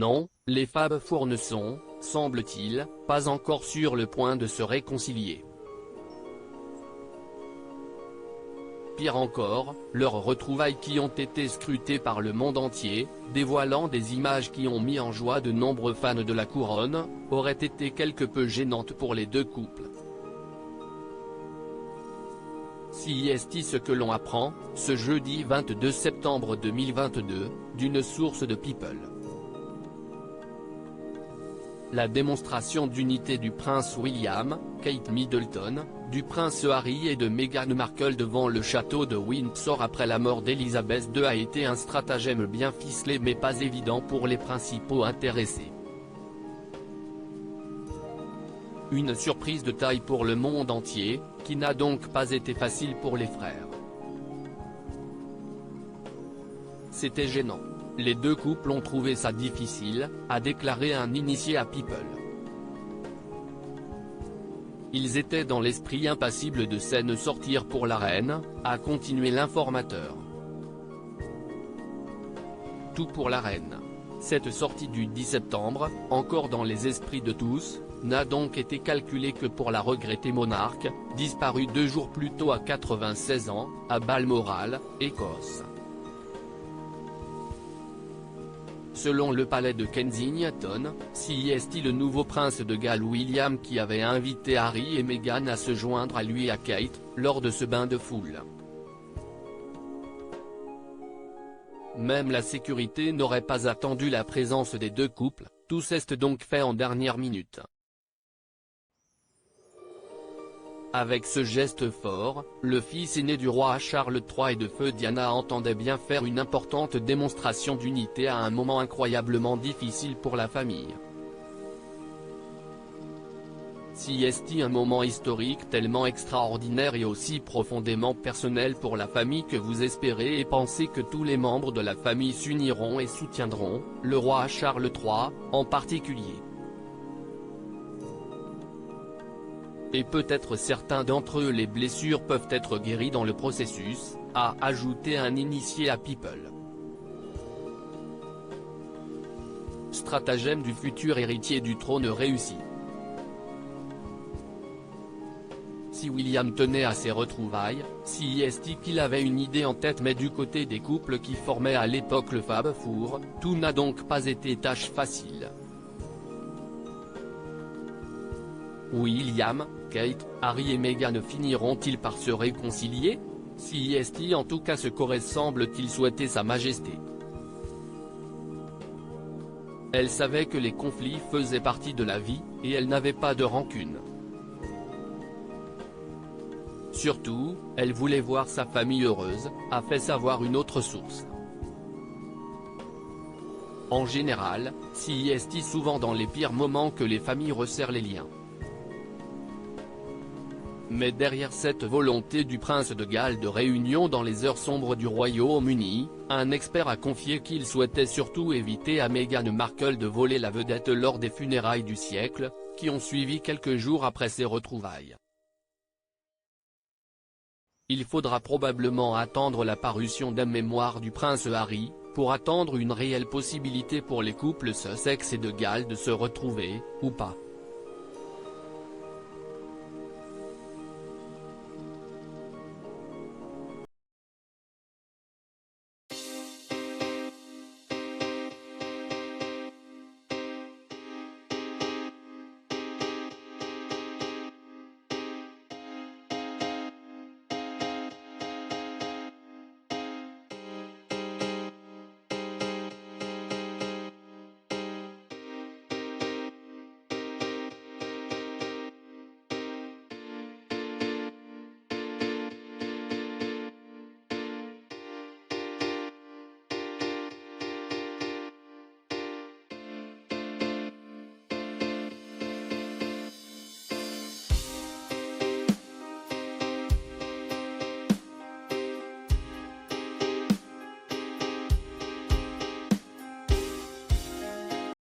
Non, les Fab Four ne sont, semble-t-il, pas encore sur le point de se réconcilier. Pire encore, leurs retrouvailles qui ont été scrutées par le monde entier, dévoilant des images qui ont mis en joie de nombreux fans de la couronne, auraient été quelque peu gênantes pour les deux couples. Si est ce que l'on apprend, ce jeudi 22 septembre 2022, d'une source de People. La démonstration d'unité du prince William, Kate Middleton, du prince Harry et de Meghan Markle devant le château de Windsor après la mort d'Elizabeth II a été un stratagème bien ficelé mais pas évident pour les principaux intéressés. Une surprise de taille pour le monde entier, qui n'a donc pas été facile pour les frères. C'était gênant. Les deux couples ont trouvé ça difficile, a déclaré un initié à People. Ils étaient dans l'esprit impassible de scène sortir pour la reine, a continué l'informateur. Tout pour la reine. Cette sortie du 10 septembre, encore dans les esprits de tous, n'a donc été calculée que pour la regrettée monarque, disparue 2 jours plus tôt à 96 ans, à Balmoral, Écosse. Selon le palais de Kensington, c'est le nouveau prince de Galles William qui avait invité Harry et Meghan à se joindre à lui et à Kate, lors de ce bain de foule. Même la sécurité n'aurait pas attendu la présence des deux couples, tout s'est donc fait en dernière minute. Avec ce geste fort, le fils aîné du roi Charles III et de feu Diana entendait bien faire une importante démonstration d'unité à un moment incroyablement difficile pour la famille. C'est un moment historique tellement extraordinaire et aussi profondément personnel pour la famille que vous espérez et pensez que tous les membres de la famille s'uniront et soutiendront, le roi Charles III, en particulier. Et peut-être certains d'entre eux les blessures peuvent être guéries dans le processus, a ajouté un initié à People. Stratagème du futur héritier du trône réussi. Si William tenait à ses retrouvailles, c'est qu'il avait une idée en tête mais du côté des couples qui formaient à l'époque le Fab Four, tout n'a donc pas été tâche facile. William, Kate, Harry et Meghan finiront-ils par se réconcilier? C'est en tout cas ce qu'aurait semble-t-il souhaiter Sa Majesté. Elle savait que les conflits faisaient partie de la vie, et elle n'avait pas de rancune. Surtout, elle voulait voir sa famille heureuse, a fait savoir une autre source. En général, c'est souvent dans les pires moments que les familles resserrent les liens. Mais derrière cette volonté du prince de Galles de réunion dans les heures sombres du Royaume-Uni, un expert a confié qu'il souhaitait surtout éviter à Meghan Markle de voler la vedette lors des funérailles du siècle, qui ont suivi quelques jours après ses retrouvailles. Il faudra probablement attendre la parution d'un mémoire du prince Harry, pour attendre une réelle possibilité pour les couples Sussex et de Galles de se retrouver, ou pas.